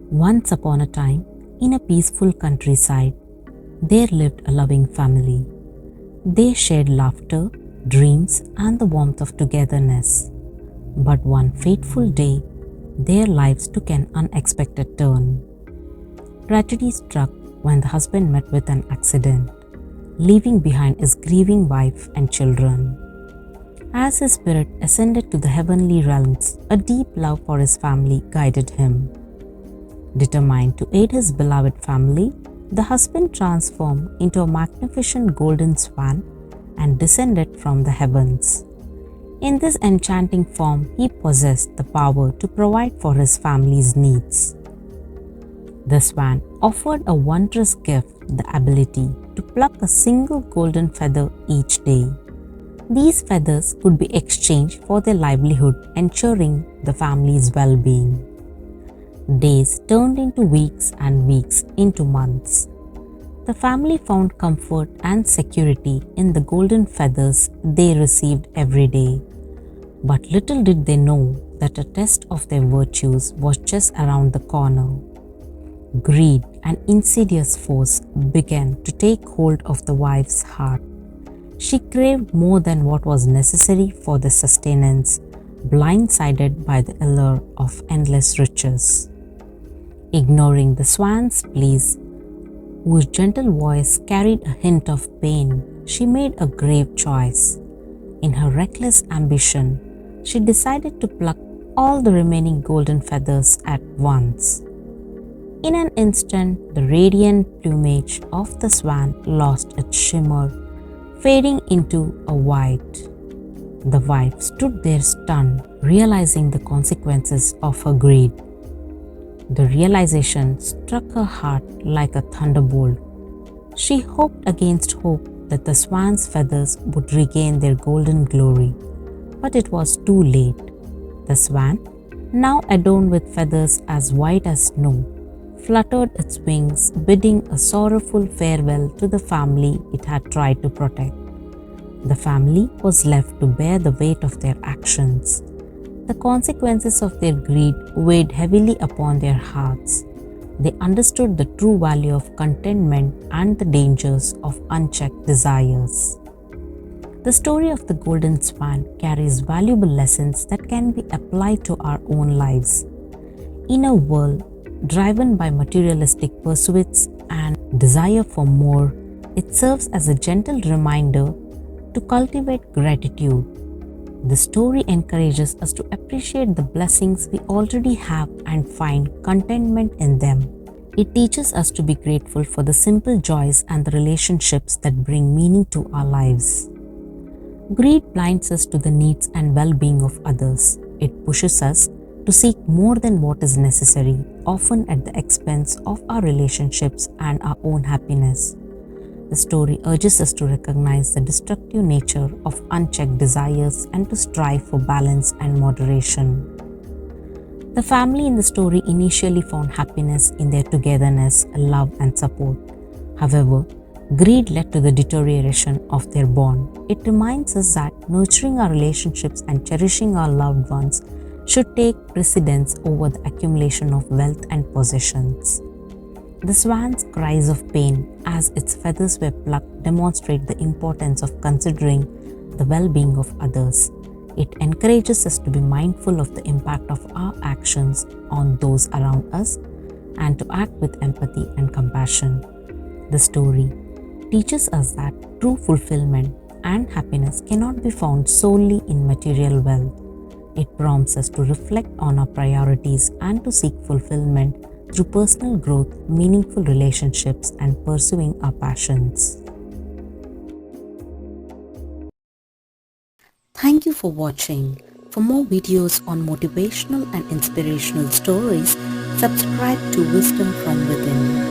Once upon a time, in a peaceful countryside, there lived a loving family. They shared laughter, dreams, and the warmth of togetherness. But one fateful day, their lives took an unexpected turn. Tragedy struck when the husband met with an accident, leaving behind his grieving wife and children. As his spirit ascended to the heavenly realms, a deep love for his family guided him. Determined to aid his beloved family, the husband transformed into a magnificent golden swan and descended from the heavens. In this enchanting form, he possessed the power to provide for his family's needs. The swan offered a wondrous gift, the ability to pluck a single golden feather each day. These feathers could be exchanged for their livelihood, ensuring the family's well-being. Days turned into weeks and weeks into months. The family found comfort and security in the golden feathers they received every day. But little did they know that a test of their virtues was just around the corner. Greed and insidious force began to take hold of the wife's heart. She craved more than what was necessary for the sustenance, blindsided by the allure of endless riches. Ignoring the swan's pleas, whose gentle voice carried a hint of pain, she made a grave choice. In her reckless ambition, she decided to pluck all the remaining golden feathers at once. In an instant, the radiant plumage of the swan lost its shimmer, fading into a white. The wife stood there stunned, realizing the consequences of her greed. The realization struck her heart like a thunderbolt. She hoped against hope that the swan's feathers would regain their golden glory, but it was too late. The swan, now adorned with feathers as white as snow, fluttered its wings, bidding a sorrowful farewell to the family it had tried to protect. The family was left to bear the weight of their actions. The consequences of their greed weighed heavily upon their hearts. They understood the true value of contentment and the dangers of unchecked desires. The story of the golden swan carries valuable lessons that can be applied to our own lives. In a world driven by materialistic pursuits and desire for more, it serves as a gentle reminder to cultivate gratitude. The story encourages us to appreciate the blessings we already have and find contentment in them. It teaches us to be grateful for the simple joys and the relationships that bring meaning to our lives. Greed blinds us to the needs and well-being of others. It pushes us to seek more than what is necessary, often at the expense of our relationships and our own happiness. The story urges us to recognize the destructive nature of unchecked desires and to strive for balance and moderation. The family in the story initially found happiness in their togetherness, love, and support. However, greed led to the deterioration of their bond. It reminds us that nurturing our relationships and cherishing our loved ones should take precedence over the accumulation of wealth and possessions. The swan's cries of pain as its feathers were plucked demonstrate the importance of considering the well-being of others. It encourages us to be mindful of the impact of our actions on those around us and to act with empathy and compassion. The story teaches us that true fulfillment and happiness cannot be found solely in material wealth. It prompts us to reflect on our priorities and to seek fulfillment through personal growth, meaningful relationships, and pursuing our passions. Thank you for watching. For more videos on motivational and inspirational stories, subscribe to Wisdom from Within.